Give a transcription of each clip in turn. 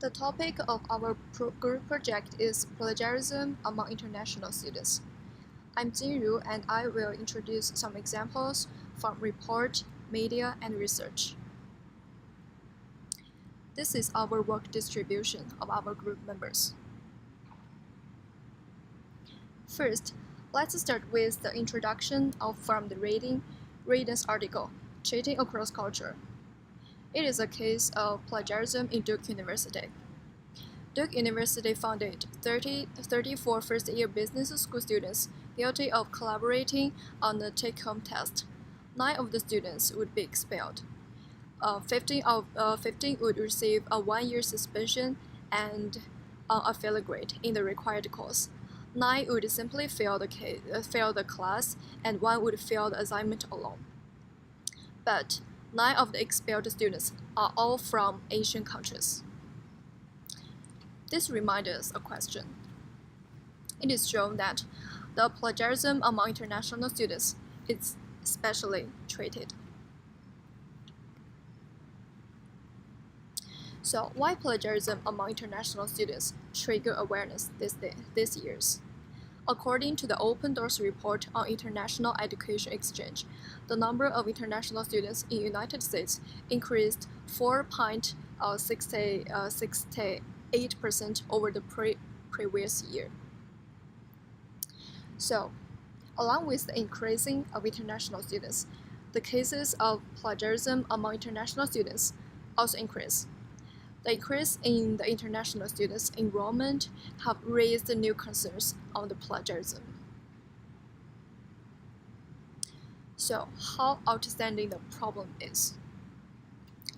The topic of our group project is plagiarism among international students. I'm Jinru and I will introduce some examples from report, media, and research. This is our work distribution of our group members. First, let's start with the introduction from the Reading's article, Cheating Across Culture. It is a case of plagiarism in Duke University. Duke University found 34 first-year business school students guilty of collaborating on the take-home test. 9 of the students would be expelled. 15 would receive a 1-year suspension and a failure grade in the required course. 9 would simply fail the class, and 1 would fail the assignment alone. But 9 of the expelled students are all from Asian countries. This reminds us a question. It is shown that the plagiarism among international students is especially treated. So why plagiarism among international students trigger awareness this year? According to the Open Doors report on international education exchange, the number of international students in the United States increased 4.68% over the previous year. So, along with the increasing of international students, the cases of plagiarism among international students also increase. The increase in the international students' enrollment have raised new concerns on the plagiarism. So, how outstanding the problem is?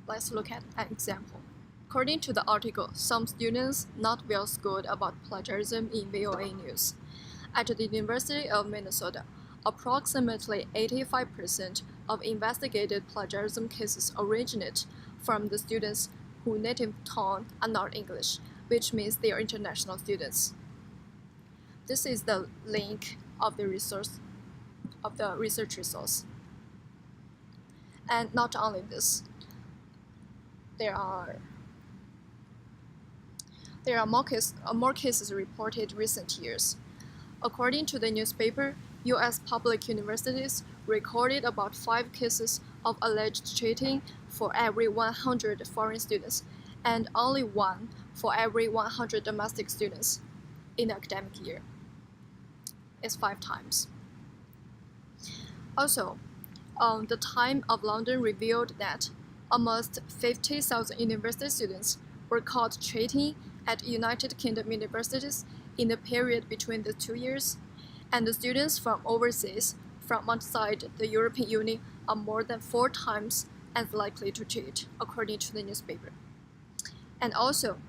Let's look at an example. According to the article, some students not well schooled about plagiarism in VOA News. At the University of Minnesota, approximately 85% of investigated plagiarism cases originate from the students whose native tongue are not English, which means they are international students. This is the link of the research resource. And not only this, there are more cases reported recent years. According to the newspaper, U.S. public universities recorded about 5 cases of alleged cheating for every 100 foreign students, and only 1 for every 100 domestic students in the academic year. It's 5 times. Also, the Times of London revealed that almost 50,000 university students were caught cheating at United Kingdom universities in the period between the 2 years, and the students from overseas, from outside the European Union, are more than 4 times as likely to cheat, according to the newspaper. And also,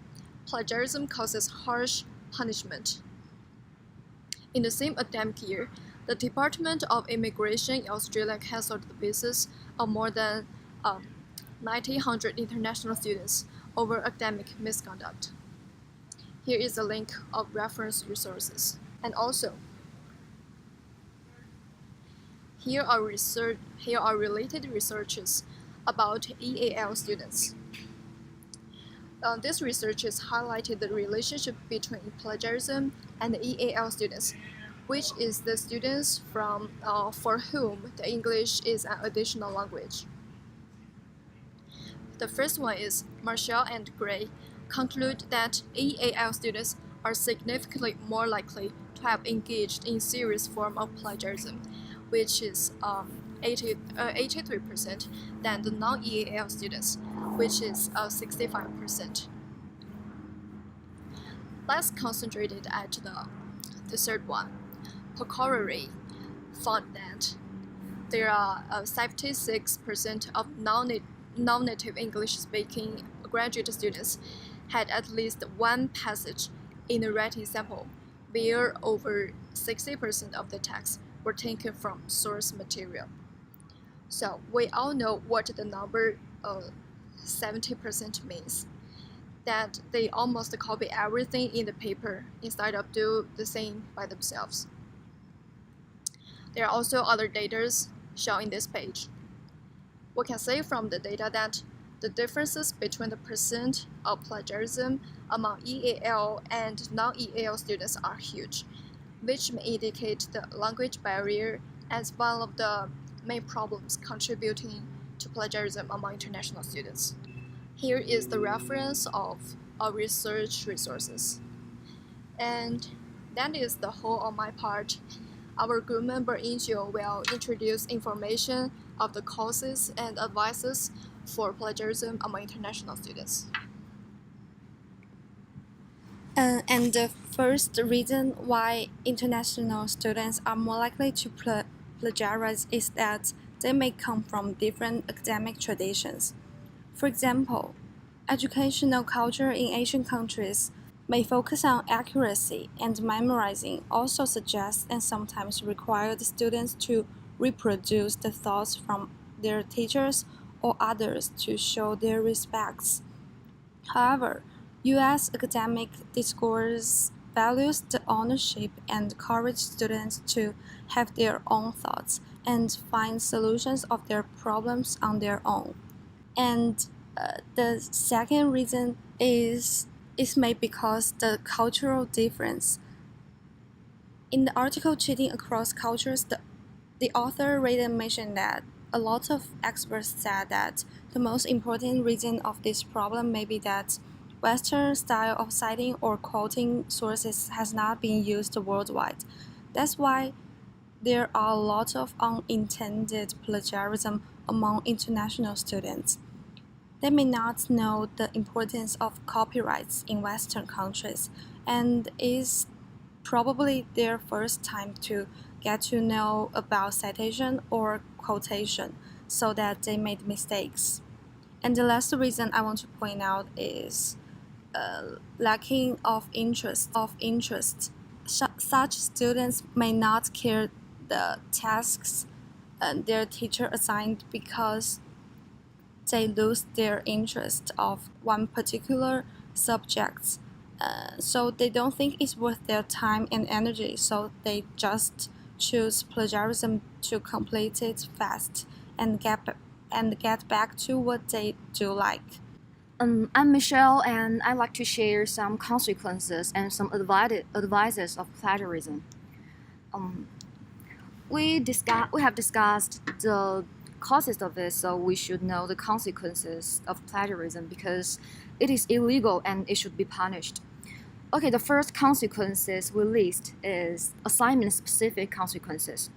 plagiarism causes harsh punishment. In the same academic year, the Department of Immigration in Australia cancelled the visas of more than 1,900 international students over academic misconduct. Here is a link of reference resources. And also, here are related researches about EAL students. This research has highlighted the relationship between plagiarism and the EAL students, which is the students for whom the English is an additional language. The first one is Marshall and Gray conclude that EAL students are significantly more likely to have engaged in serious form of plagiarism, which is 83% than the non-EAL students, which is 65%. Let's concentrate it at the third one. Pocori found that there are 76% of non-native English-speaking graduate students had at least one passage in the writing sample, where over 60% of the texts were taken from source material. So we all know what the number 70% means, that they almost copy everything in the paper instead of do the same by themselves. There are also other data shown in this page. We can say from the data that The differences between the percent of plagiarism among EAL and non-EAL students are huge, which may indicate the language barrier as one of the main problems contributing to plagiarism among international students. Here is the reference of our research resources. And that is the whole on my part. Our group member Injo will introduce information of the causes and advices for plagiarism among international students. And the first reason why international students are more likely to plagiarize is that they may come from different academic traditions. For example, educational culture in Asian countries may focus on accuracy, and memorizing also suggests and sometimes require the students to reproduce the thoughts from their teachers or others to show their respects. However, U.S. academic discourse values the ownership and encourage students to have their own thoughts and find solutions of their problems on their own. And the second reason is maybe because the cultural difference. In the article Cheating Across Cultures, the author Raiden mentioned that a lot of experts said that the most important reason of this problem may be that Western style of citing or quoting sources has not been used worldwide. That's why there are a lot of unintended plagiarism among international students. They may not know the importance of copyrights in Western countries, and is probably their first time to get to know about citation or quotation, so that they made mistakes. And the last reason I want to point out is lacking of interest. Such students may not care the tasks their teacher assigned because they lose their interest of one particular subject. So they don't think it's worth their time and energy, so they just choose plagiarism to complete it fast and get back to what they do like. I'm Michelle, and I'd like to share some consequences and some advices of plagiarism. We have discussed the causes of it, so we should know the consequences of plagiarism because it is illegal and it should be punished. Okay, the first consequences we list is assignment-specific consequences.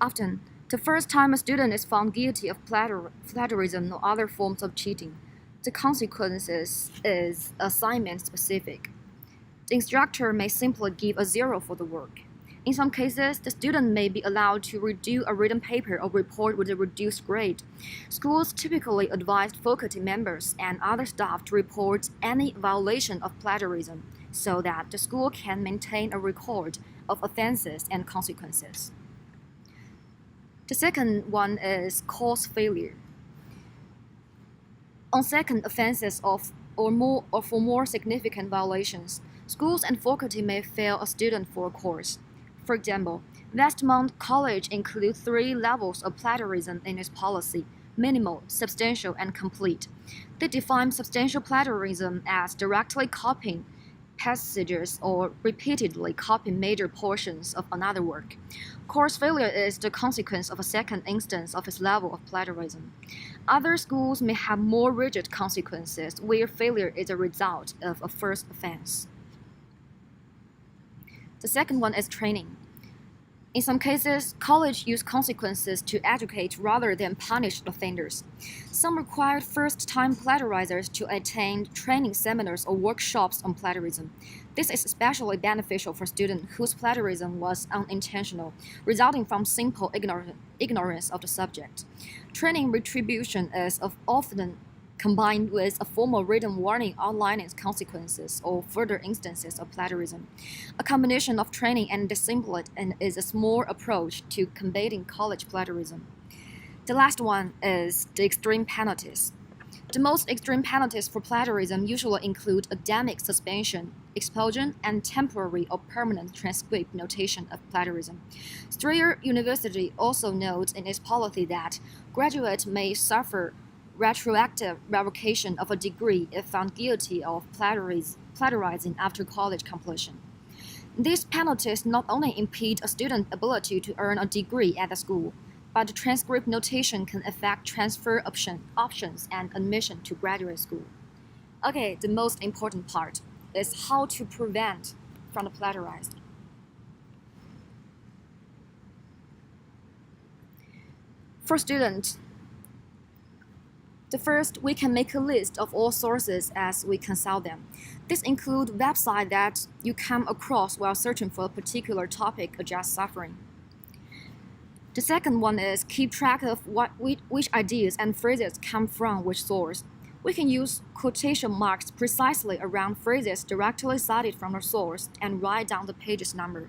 Often, the first time a student is found guilty of plagiarism or other forms of cheating, the consequences is assignment specific. The instructor may simply give a 0 for the work. In some cases, the student may be allowed to redo a written paper or report with a reduced grade. Schools typically advise faculty members and other staff to report any violation of plagiarism so that the school can maintain a record of offenses and consequences. The second one is course failure. On second offenses or for more significant violations, schools and faculty may fail a student for a course. For example, Westmont College includes 3 levels of plagiarism in its policy: minimal, substantial, and complete. They define substantial plagiarism as directly copying passages or repeatedly copying major portions of another work. Course failure is the consequence of a second instance of its level of plagiarism. Other schools may have more rigid consequences where failure is a result of a first offense. The second one is training. In some cases, colleges use consequences to educate rather than punish offenders. Some required first-time plagiarizers to attend training seminars or workshops on plagiarism. This is especially beneficial for students whose plagiarism was unintentional, resulting from simple ignorance of the subject. Training retribution is often combined with a formal written warning outlining consequences or further instances of plagiarism. A combination of training and discipline is a small approach to combating college plagiarism. The last one is the extreme penalties. The most extreme penalties for plagiarism usually include academic suspension, expulsion, and temporary or permanent transcript notation of plagiarism. Strayer University also notes in its policy that graduates may suffer retroactive revocation of a degree if found guilty of plagiarizing after college completion. These penalties not only impede a student's ability to earn a degree at the school, but the transcript notation can affect transfer options and admission to graduate school. Okay, the most important part is how to prevent from the plagiarized. For students, first, we can make a list of all sources as we consult them. This includes websites that you come across while searching for a particular topic or just suffering. The second one is keep track of which ideas and phrases come from which source. We can use quotation marks precisely around phrases directly cited from the source and write down the page's number.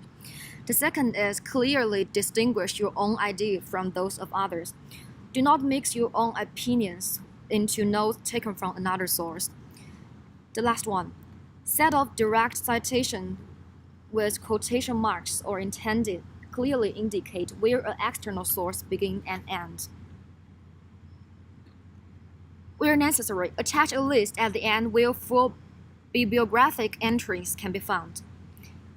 The second is clearly distinguish your own idea from those of others. Do not mix your own opinions into notes taken from another source. The last one, set up direct citation with quotation marks or intended clearly indicate where an external source begins and ends. Where necessary, attach a list at the end where full bibliographic entries can be found.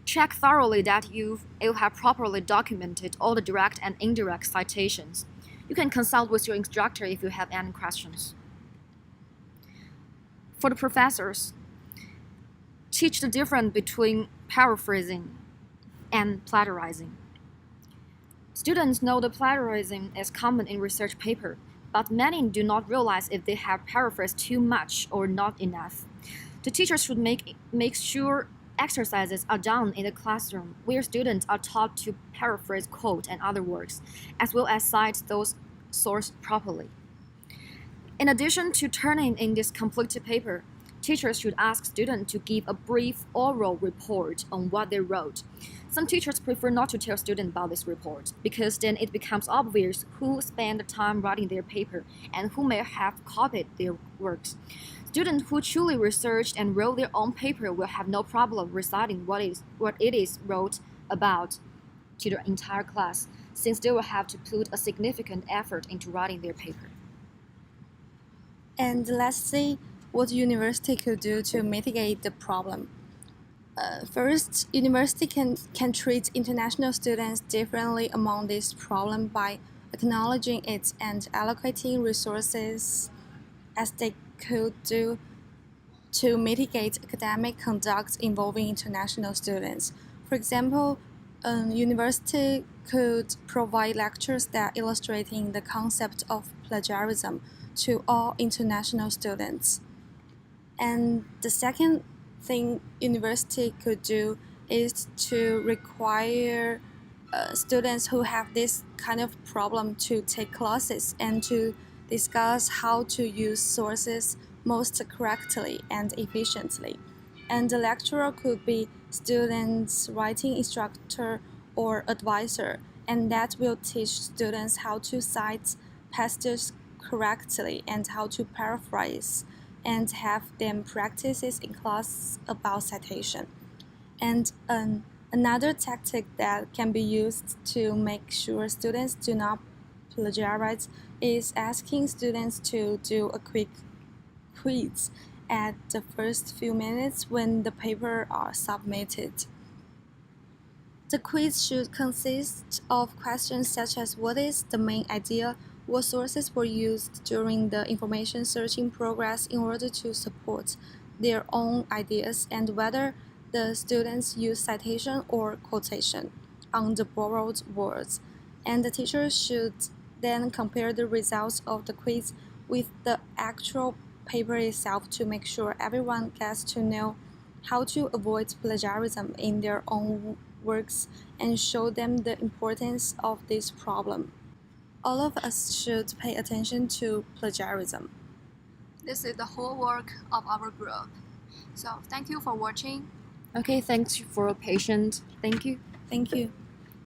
Check thoroughly that you have properly documented all the direct and indirect citations. You can consult with your instructor if you have any questions. For the professors, teach the difference between paraphrasing and plagiarizing. Students know that plagiarism is common in research papers, but many do not realize if they have paraphrased too much or not enough. The teacher should make sure exercises are done in the classroom where students are taught to paraphrase quote and other works, as well as cite those sources properly. In addition to turning in this completed paper, teachers should ask students to give a brief oral report on what they wrote. Some teachers prefer not to tell students about this report because then it becomes obvious who spent the time writing their paper and who may have copied their works. Students who truly researched and wrote their own paper will have no problem reciting what it is wrote about to the entire class, since they will have to put a significant effort into writing their paper. And let's see what university could do to mitigate the problem. First, university can treat international students differently among this problem by acknowledging it and allocating resources as they could do to mitigate academic conduct involving international students. For example, university could provide lectures that illustrating the concept of plagiarism to all international students. And the second thing university could do is to require students who have this kind of problem to take classes and to discuss how to use sources most correctly and efficiently. And the lecturer could be students' writing instructor or advisor, and that will teach students how to cite passages correctly and how to paraphrase and have them practices in class about citation. And another tactic that can be used to make sure students do not plagiarize is asking students to do a quick quiz at the first few minutes when the paper are submitted. The quiz should consist of questions such as what is the main idea, what sources were used during the information searching progress in order to support their own ideas, and whether the students use citation or quotation on the borrowed words. And the teacher should then compare the results of the quiz with the actual paper itself to make sure everyone gets to know how to avoid plagiarism in their own works and show them the importance of this problem. All of us should pay attention to plagiarism. This is the whole work of our group. So thank you for watching. Okay, thanks for your patience. Thank you. Thank you.